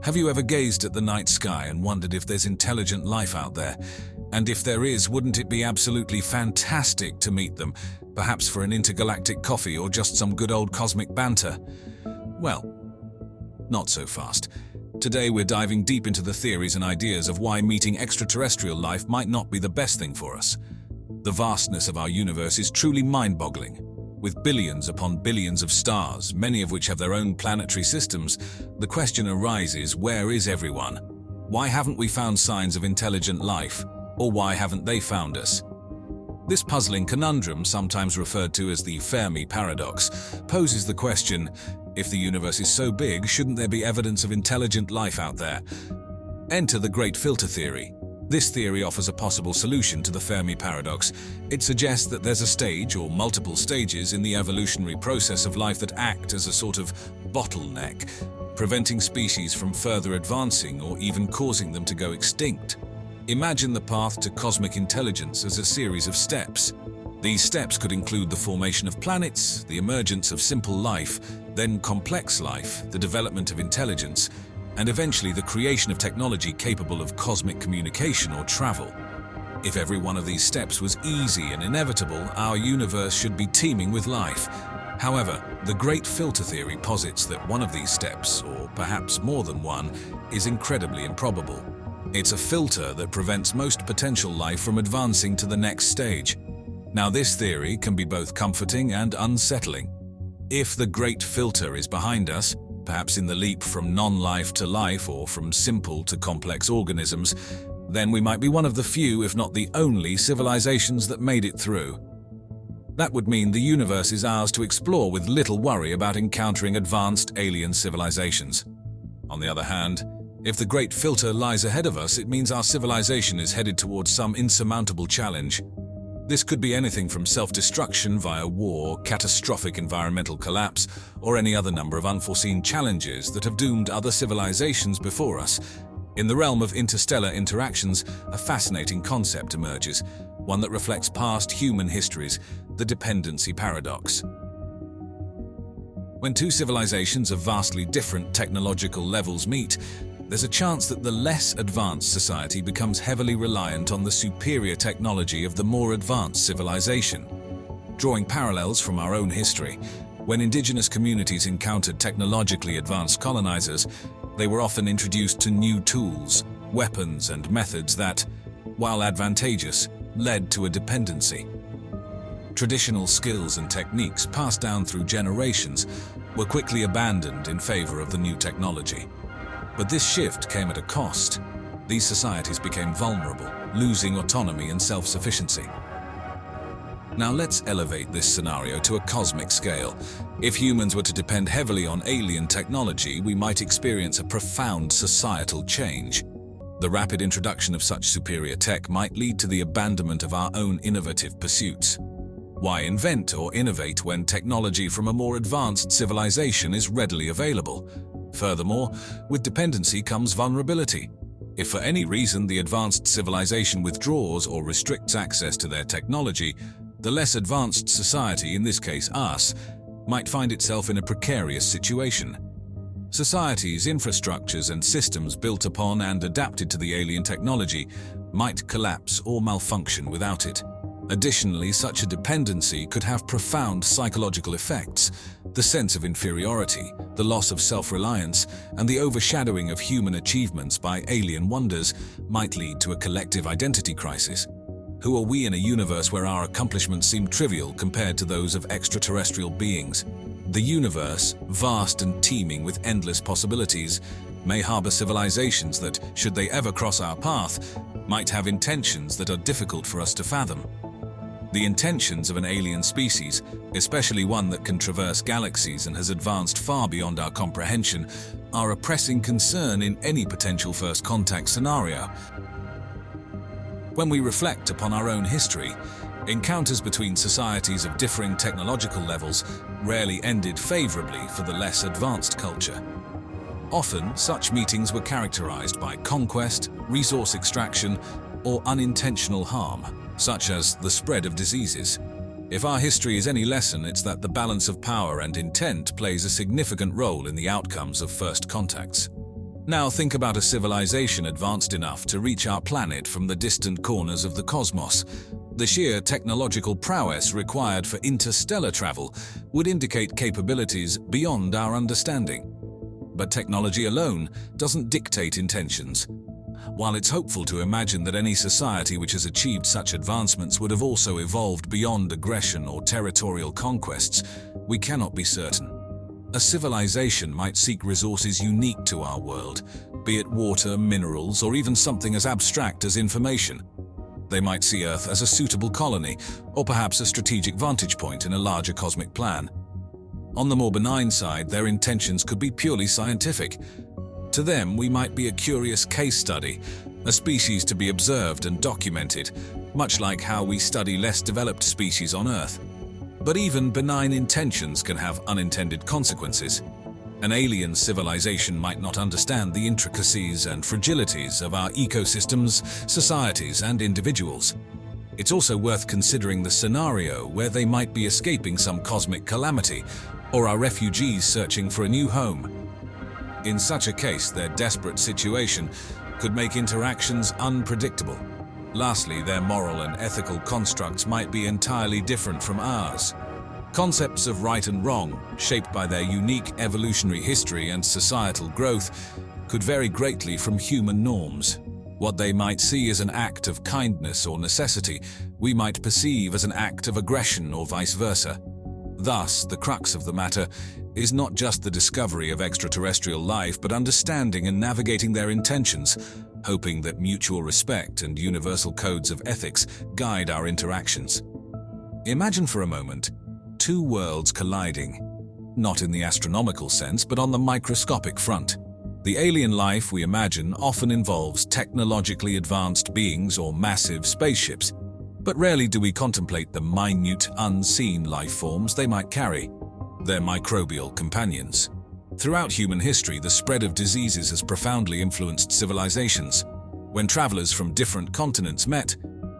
Have you ever gazed at the night sky and wondered if there's intelligent life out there? And if there is, wouldn't it be absolutely fantastic to meet them, perhaps for an intergalactic coffee or just some good old cosmic banter? Well, not so fast. Today we're diving deep into the theories and ideas of why meeting extraterrestrial life might not be the best thing for us. The vastness of our universe is truly mind-boggling. With billions upon billions of stars, many of which have their own planetary systems, the question arises, where is everyone? Why haven't we found signs of intelligent life? Or why haven't they found us? This puzzling conundrum, sometimes referred to as the Fermi Paradox, poses the question, if the universe is so big, shouldn't there be evidence of intelligent life out there? Enter the Great Filter Theory. This theory offers a possible solution to the Fermi Paradox. It suggests that there's a stage or multiple stages in the evolutionary process of life that act as a sort of bottleneck, preventing species from further advancing or even causing them to go extinct. Imagine the path to cosmic intelligence as a series of steps. These steps could include the formation of planets, the emergence of simple life, then complex life, the development of intelligence, and eventually the creation of technology capable of cosmic communication or travel. If every one of these steps was easy and inevitable, our universe should be teeming with life. However, the Great Filter Theory posits that one of these steps, or perhaps more than one, is incredibly improbable. It's a filter that prevents most potential life from advancing to the next stage. Now, this theory can be both comforting and unsettling. If the Great Filter is behind us, perhaps in the leap from non-life to life or from simple to complex organisms, then we might be one of the few, if not the only, civilizations that made it through. That would mean the universe is ours to explore with little worry about encountering advanced alien civilizations. On the other hand, if the Great Filter lies ahead of us, it means our civilization is headed towards some insurmountable challenge. This could be anything from self-destruction via war, catastrophic environmental collapse, or any other number of unforeseen challenges that have doomed other civilizations before us. In the realm of interstellar interactions, a fascinating concept emerges, one that reflects past human histories, the Dependency Paradox. When two civilizations of vastly different technological levels meet, there's a chance that the less advanced society becomes heavily reliant on the superior technology of the more advanced civilization. Drawing parallels from our own history, when indigenous communities encountered technologically advanced colonizers, they were often introduced to new tools, weapons, and methods that, while advantageous, led to a dependency. Traditional skills and techniques passed down through generations were quickly abandoned in favor of the new technology. But this shift came at a cost. These societies became vulnerable, losing autonomy and self-sufficiency. Now let's elevate this scenario to a cosmic scale. If humans were to depend heavily on alien technology, we might experience a profound societal change. The rapid introduction of such superior tech might lead to the abandonment of our own innovative pursuits. Why invent or innovate when technology from a more advanced civilization is readily available? Furthermore, with dependency comes vulnerability. If for any reason the advanced civilization withdraws or restricts access to their technology, the less advanced society, in this case us, might find itself in a precarious situation. Societies, infrastructures, and systems built upon and adapted to the alien technology might collapse or malfunction without it. Additionally, such a dependency could have profound psychological effects. The sense of inferiority, the loss of self-reliance, and the overshadowing of human achievements by alien wonders might lead to a collective identity crisis. Who are we in a universe where our accomplishments seem trivial compared to those of extraterrestrial beings? The universe, vast and teeming with endless possibilities, may harbor civilizations that, should they ever cross our path, might have intentions that are difficult for us to fathom. The intentions of an alien species, especially one that can traverse galaxies and has advanced far beyond our comprehension, are a pressing concern in any potential first contact scenario. When we reflect upon our own history, encounters between societies of differing technological levels rarely ended favorably for the less advanced culture. Often, such meetings were characterized by conquest, resource extraction, or unintentional harm, such as the spread of diseases. If our history is any lesson, it's that the balance of power and intent plays a significant role in the outcomes of first contacts. Now think about a civilization advanced enough to reach our planet from the distant corners of the cosmos. The sheer technological prowess required for interstellar travel would indicate capabilities beyond our understanding. But technology alone doesn't dictate intentions. While it's hopeful to imagine that any society which has achieved such advancements would have also evolved beyond aggression or territorial conquests, we cannot be certain. A civilization might seek resources unique to our world, be it water, minerals, or even something as abstract as information. They might see Earth as a suitable colony, or perhaps a strategic vantage point in a larger cosmic plan. On the more benign side, their intentions could be purely scientific. To them, we might be a curious case study, a species to be observed and documented, much like how we study less developed species on Earth. But even benign intentions can have unintended consequences. An alien civilization might not understand the intricacies and fragilities of our ecosystems, societies, and individuals. It's also worth considering the scenario where they might be escaping some cosmic calamity, or are refugees searching for a new home. In such a case, their desperate situation could make interactions unpredictable. Lastly, their moral and ethical constructs might be entirely different from ours. Concepts of right and wrong, shaped by their unique evolutionary history and societal growth, could vary greatly from human norms. What they might see as an act of kindness or necessity, we might perceive as an act of aggression or vice versa. Thus, the crux of the matter is not just the discovery of extraterrestrial life, but understanding and navigating their intentions, hoping that mutual respect and universal codes of ethics guide our interactions. Imagine for a moment two worlds colliding, not in the astronomical sense, but on the microscopic front. The alien life we imagine often involves technologically advanced beings or massive spaceships, but rarely do we contemplate the minute, unseen life forms they might carry, their microbial companions. Throughout human history, the spread of diseases has profoundly influenced civilizations. When travelers from different continents met,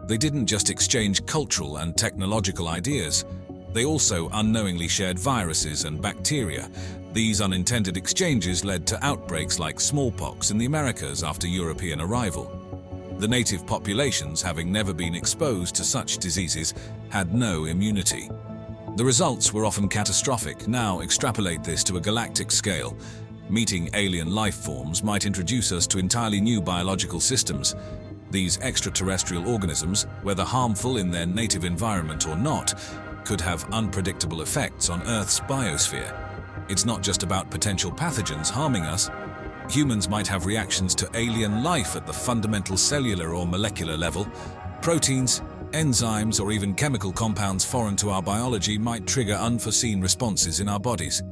they didn't just exchange cultural and technological ideas. They also unknowingly shared viruses and bacteria. These unintended exchanges led to outbreaks like smallpox in the Americas after European arrival. The native populations, having never been exposed to such diseases, had no immunity. The results were often catastrophic. Now extrapolate this to a galactic scale. Meeting alien life forms might introduce us to entirely new biological systems. These extraterrestrial organisms, whether harmful in their native environment or not, could have unpredictable effects on Earth's biosphere. It's not just about potential pathogens harming us. Humans might have reactions to alien life at the fundamental cellular or molecular level. Proteins, enzymes, or even chemical compounds foreign to our biology might trigger unforeseen responses in our bodies.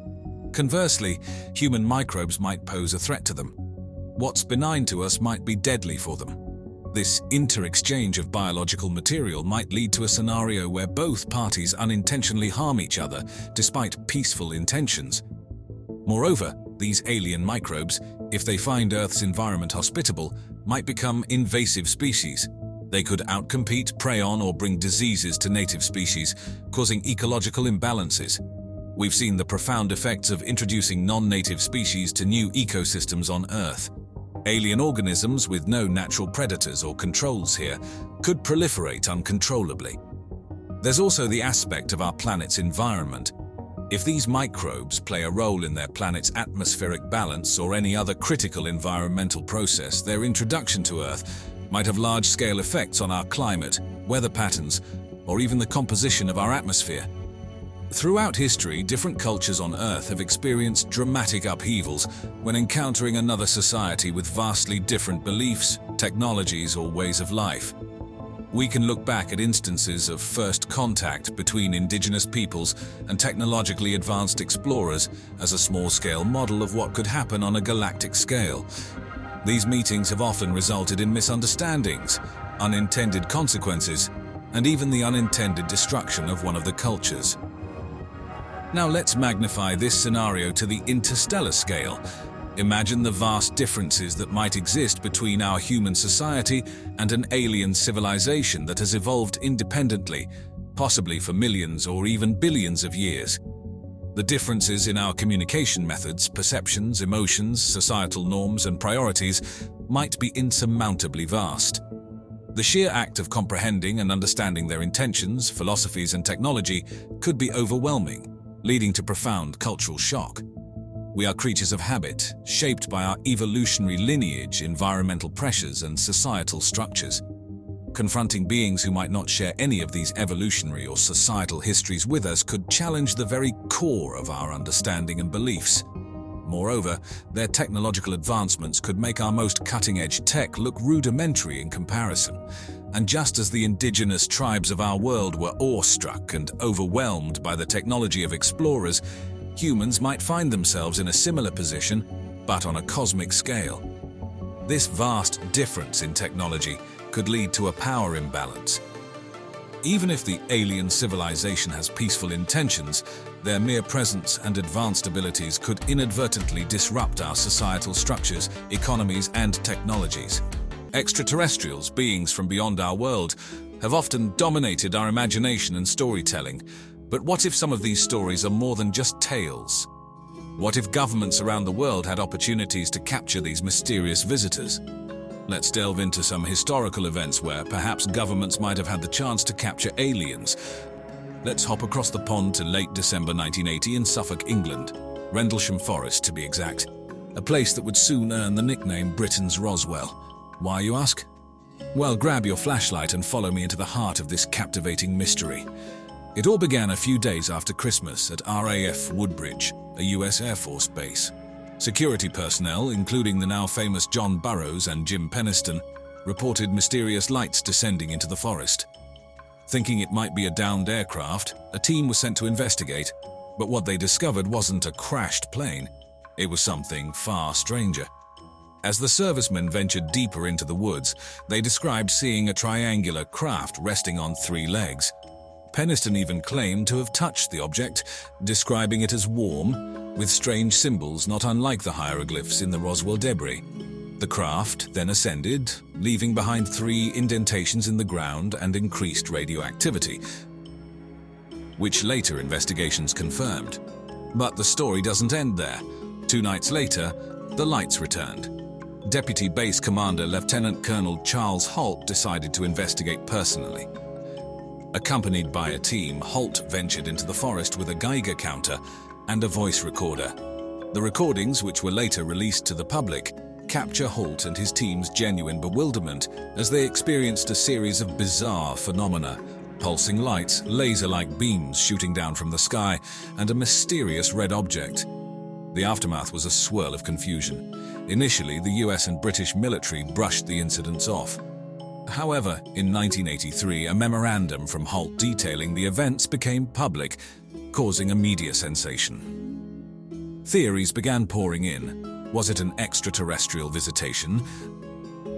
Conversely, human microbes might pose a threat to them. What's benign to us might be deadly for them. This inter-exchange of biological material might lead to a scenario where both parties unintentionally harm each other despite peaceful intentions. Moreover, these alien microbes, if they find Earth's environment hospitable, might become invasive species. They could outcompete, prey on, or bring diseases to native species, causing ecological imbalances. We've seen the profound effects of introducing non-native species to new ecosystems on Earth. Alien organisms with no natural predators or controls here could proliferate uncontrollably. There's also the aspect of our planet's environment. If these microbes play a role in their planet's atmospheric balance or any other critical environmental process, their introduction to Earth might have large-scale effects on our climate, weather patterns, or even the composition of our atmosphere. Throughout history, different cultures on Earth have experienced dramatic upheavals when encountering another society with vastly different beliefs, technologies, or ways of life. We can look back at instances of first contact between indigenous peoples and technologically advanced explorers as a small-scale model of what could happen on a galactic scale. These meetings have often resulted in misunderstandings, unintended consequences, and even the unintended destruction of one of the cultures. Now let's magnify this scenario to the interstellar scale. Imagine the vast differences that might exist between our human society and an alien civilization that has evolved independently, possibly for millions or even billions of years. The differences in our communication methods, perceptions, emotions, societal norms, and priorities might be insurmountably vast. The sheer act of comprehending and understanding their intentions, philosophies, and technology could be overwhelming, leading to profound cultural shock. We are creatures of habit, shaped by our evolutionary lineage, environmental pressures, and societal structures. Confronting beings who might not share any of these evolutionary or societal histories with us could challenge the very core of our understanding and beliefs. Moreover, their technological advancements could make our most cutting-edge tech look rudimentary in comparison. And just as the indigenous tribes of our world were awestruck and overwhelmed by the technology of explorers, humans might find themselves in a similar position, but on a cosmic scale. This vast difference in technology could lead to a power imbalance. Even if the alien civilization has peaceful intentions, their mere presence and advanced abilities could inadvertently disrupt our societal structures, economies, and technologies. Extraterrestrials, beings from beyond our world, have often dominated our imagination and storytelling. But what if some of these stories are more than just tales? What if governments around the world had opportunities to capture these mysterious visitors? Let's delve into some historical events where perhaps governments might have had the chance to capture aliens. Let's hop across the pond to late December 1980 in Suffolk, England, Rendlesham Forest to be exact, a place that would soon earn the nickname Britain's Roswell. Why, you ask? Well, grab your flashlight and follow me into the heart of this captivating mystery. It all began a few days after Christmas at RAF Woodbridge, a US Air Force base. Security personnel, including the now famous John Burroughs and Jim Penniston, reported mysterious lights descending into the forest. Thinking it might be a downed aircraft, a team was sent to investigate, but what they discovered wasn't a crashed plane. It was something far stranger. As the servicemen ventured deeper into the woods, they described seeing a triangular craft resting on 3 legs. Penniston even claimed to have touched the object, describing it as warm, with strange symbols not unlike the hieroglyphs in the Roswell debris. The craft then ascended, leaving behind 3 indentations in the ground and increased radioactivity, which later investigations confirmed. But the story doesn't end there. 2 nights later, the lights returned. Deputy Base Commander Lieutenant Colonel Charles Holt decided to investigate personally. Accompanied by a team, Holt ventured into the forest with a Geiger counter and a voice recorder. The recordings, which were later released to the public, capture Holt and his team's genuine bewilderment as they experienced a series of bizarre phenomena: pulsing lights, laser-like beams shooting down from the sky, and a mysterious red object. The aftermath was a swirl of confusion. Initially, the US and British military brushed the incidents off. However, in 1983, a memorandum from Holt detailing the events became public, causing a media sensation. Theories began pouring in. Was it an extraterrestrial visitation?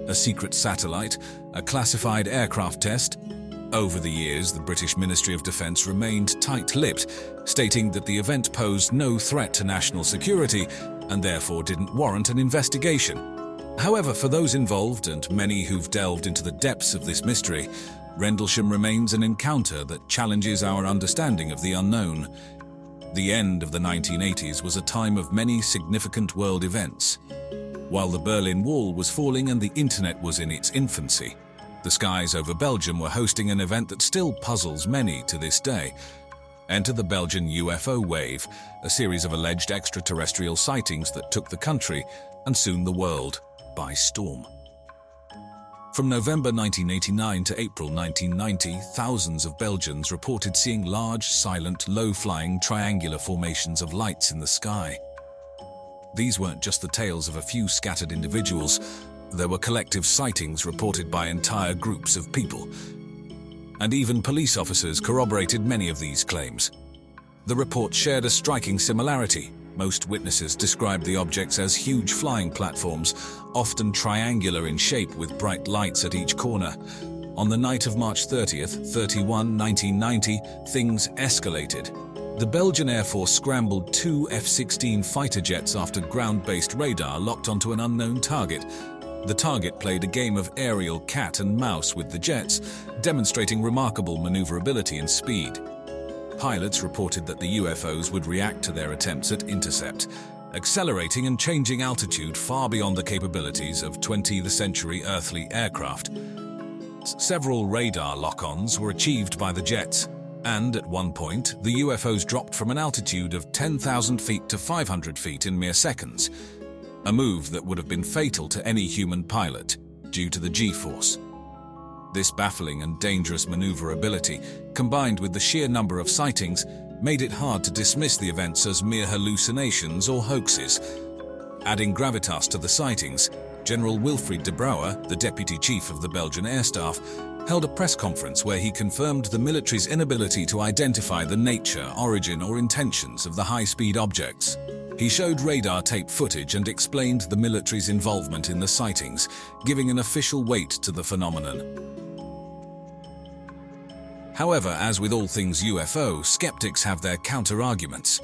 A secret satellite? A classified aircraft test? Over the years, the British Ministry of Defence remained tight-lipped, stating that the event posed no threat to national security and therefore didn't warrant an investigation. However, for those involved and many who've delved into the depths of this mystery, Rendlesham remains an encounter that challenges our understanding of the unknown. The end of the 1980s was a time of many significant world events. While the Berlin Wall was falling and the internet was in its infancy, the skies over Belgium were hosting an event that still puzzles many to this day. Enter the Belgian UFO Wave, a series of alleged extraterrestrial sightings that took the country, and soon the world, by storm. From November 1989 to April 1990, thousands of Belgians reported seeing large, silent, low-flying triangular formations of lights in the sky. These weren't just the tales of a few scattered individuals. There were collective sightings reported by entire groups of people. And even police officers corroborated many of these claims. The report shared a striking similarity. Most witnesses described the objects as huge flying platforms, often triangular in shape with bright lights at each corner. On the night of March 30th, 31, 1990, things escalated. The Belgian Air Force scrambled 2 F-16 fighter jets after ground-based radar locked onto an unknown target. The target played a game of aerial cat and mouse with the jets, demonstrating remarkable maneuverability and speed. pilots reported that the UFOs would react to their attempts at intercept, accelerating and changing altitude far beyond the capabilities of 20th-century earthly aircraft. Several radar lock-ons were achieved by the jets, and at one point, the UFOs dropped from an altitude of 10,000 feet to 500 feet in mere seconds, a move that would have been fatal to any human pilot due to the G-force. This baffling and dangerous maneuverability, combined with the sheer number of sightings, made it hard to dismiss the events as mere hallucinations or hoaxes. Adding gravitas to the sightings, General Wilfried de Brouwer, the deputy chief of the Belgian Air Staff, held a press conference where he confirmed the military's inability to identify the nature, origin, or intentions of the high-speed objects. He showed radar tape footage and explained the military's involvement in the sightings, giving an official weight to the phenomenon. However, as with all things UFO, skeptics have their counter-arguments.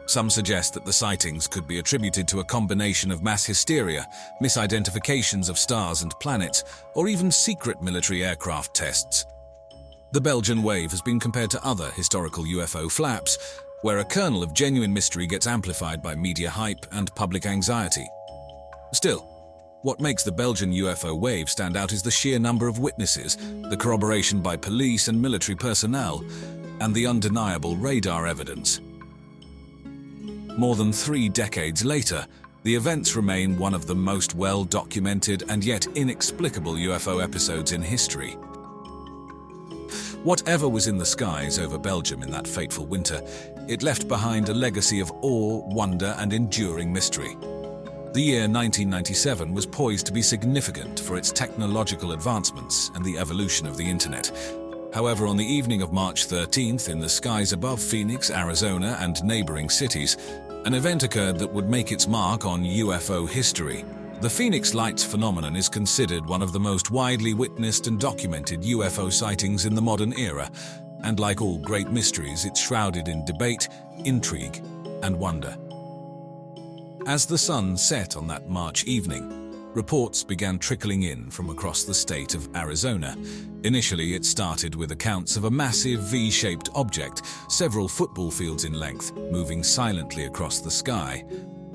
Some suggest that the sightings could be attributed to a combination of mass hysteria, misidentifications of stars and planets, or even secret military aircraft tests. The Belgian Wave has been compared to other historical UFO flaps, where a kernel of genuine mystery gets amplified by media hype and public anxiety. Still, what makes the Belgian UFO Wave stand out is the sheer number of witnesses, the corroboration by police and military personnel, and the undeniable radar evidence. More than 3 decades later, the events remain one of the most well-documented and yet inexplicable UFO episodes in history. Whatever was in the skies over Belgium in that fateful winter, it left behind a legacy of awe, wonder, and enduring mystery. The year 1997 was poised to be significant for its technological advancements and the evolution of the internet. However, on the evening of March 13th, in the skies above Phoenix, Arizona, and neighboring cities, an event occurred that would make its mark on UFO history. The Phoenix Lights phenomenon is considered one of the most widely witnessed and documented UFO sightings in the modern era, and like all great mysteries, it's shrouded in debate, intrigue, and wonder. As the sun set on that March evening, reports began trickling in from across the state of Arizona. Initially, it started with accounts of a massive V-shaped object, several football fields in length, moving silently across the sky.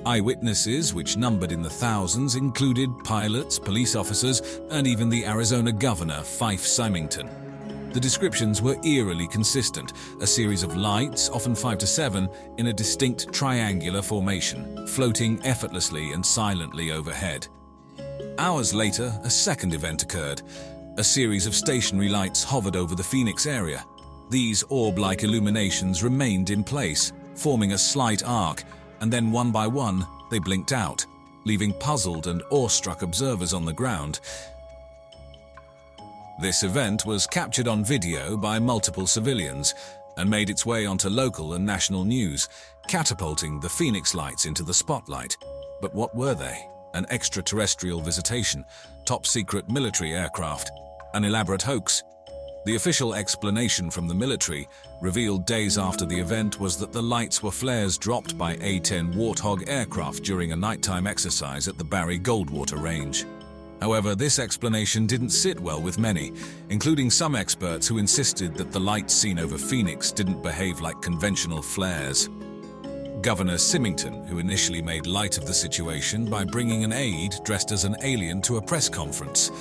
Eyewitnesses, which numbered in the thousands, included pilots, police officers, and even the Arizona governor, Fife Symington. The descriptions were eerily consistent, a series of lights, often 5 to 7, in a distinct triangular formation, floating effortlessly and silently overhead. Hours later, a second event occurred. A series of stationary lights hovered over the Phoenix area. These orb-like illuminations remained in place, forming a slight arc, and then one by one, they blinked out, leaving puzzled and awestruck observers on the ground. This event was captured on video by multiple civilians and made its way onto local and national news, catapulting the Phoenix Lights into the spotlight. But what were they? An extraterrestrial visitation, top-secret military aircraft, an elaborate hoax? The official explanation from the military, revealed days after the event, was that the lights were flares dropped by A-10 Warthog aircraft during a nighttime exercise at the Barry Goldwater Range. However, this explanation didn't sit well with many, including some experts who insisted that the lights seen over Phoenix didn't behave like conventional flares. Governor Symington, who initially made light of the situation by bringing an aide dressed as an alien to a press conference,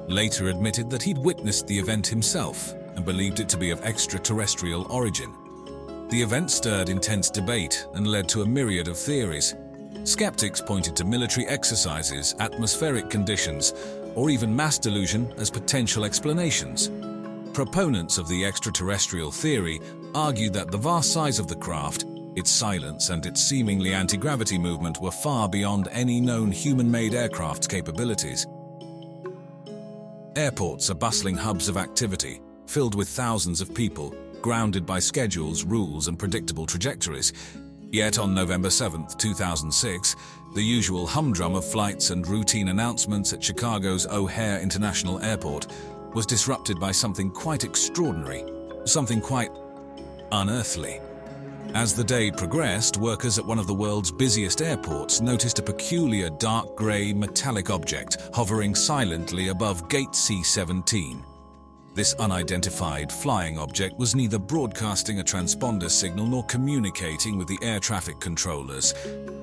later admitted that he'd witnessed the event himself and believed it to be of extraterrestrial origin. The event stirred intense debate and led to a myriad of theories. Skeptics pointed to military exercises, atmospheric conditions, or even mass delusion as potential explanations. Proponents of the extraterrestrial theory argued that the vast size of the craft, its silence, and its seemingly anti-gravity movement were far beyond any known human-made aircraft's capabilities. Airports are bustling hubs of activity, filled with thousands of people, grounded by schedules, rules, and predictable trajectories. Yet on November 7, 2006, the usual humdrum of flights and routine announcements at Chicago's O'Hare International Airport was disrupted by something quite extraordinary, something quite unearthly. As the day progressed, workers at one of the world's busiest airports noticed a peculiar dark grey metallic object hovering silently above Gate C-17. This unidentified flying object was neither broadcasting a transponder signal nor communicating with the air traffic controllers,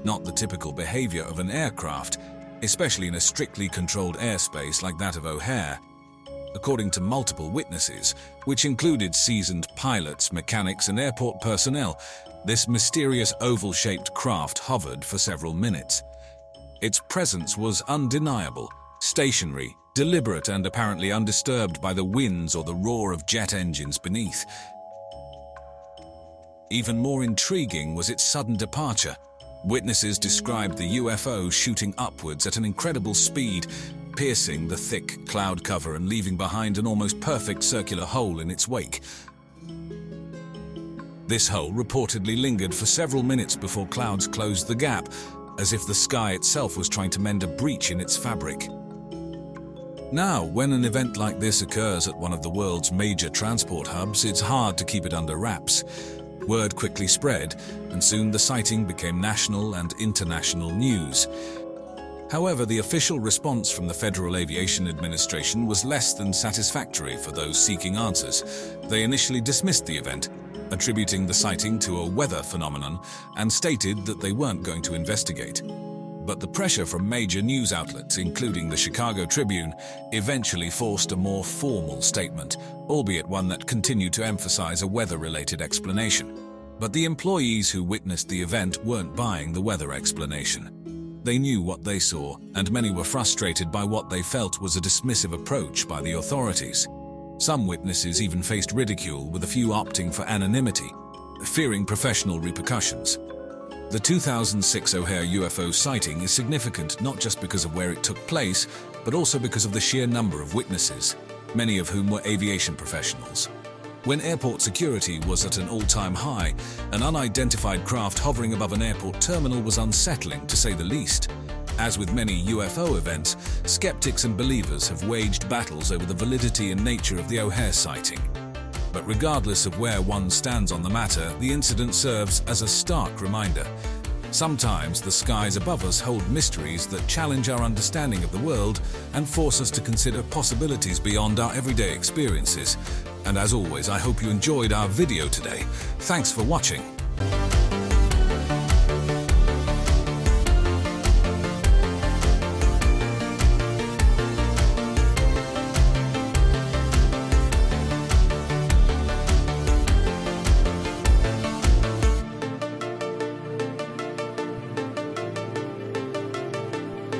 not the typical behavior of an aircraft, especially in a strictly controlled airspace like that of O'Hare. According to multiple witnesses, which included seasoned pilots, mechanics, and airport personnel, this mysterious oval-shaped craft hovered for several minutes. Its presence was undeniable, stationary, deliberate, and apparently undisturbed by the winds or the roar of jet engines beneath. Even more intriguing was its sudden departure. Witnesses described the UFO shooting upwards at an incredible speed, piercing the thick cloud cover and leaving behind an almost perfect circular hole in its wake. This hole reportedly lingered for several minutes before clouds closed the gap, as if the sky itself was trying to mend a breach in its fabric. Now, when an event like this occurs at one of the world's major transport hubs, it's hard to keep it under wraps. Word quickly spread, and soon the sighting became national and international news. However, the official response from the Federal Aviation Administration was less than satisfactory for those seeking answers. They initially dismissed the event, attributing the sighting to a weather phenomenon, and stated that they weren't going to investigate. But the pressure from major news outlets, including the Chicago Tribune, eventually forced a more formal statement, albeit one that continued to emphasize a weather-related explanation. But the employees who witnessed the event weren't buying the weather explanation. They knew what they saw, and many were frustrated by what they felt was a dismissive approach by the authorities. Some witnesses even faced ridicule, with a few opting for anonymity, fearing professional repercussions. The 2006 O'Hare UFO sighting is significant not just because of where it took place, but also because of the sheer number of witnesses, many of whom were aviation professionals. When airport security was at an all-time high, an unidentified craft hovering above an airport terminal was unsettling, to say the least. As with many UFO events, skeptics and believers have waged battles over the validity and nature of the O'Hare sighting. But regardless of where one stands on the matter, the incident serves as a stark reminder. Sometimes the skies above us hold mysteries that challenge our understanding of the world and force us to consider possibilities beyond our everyday experiences. And as always, I hope you enjoyed our video today. Thanks for watching.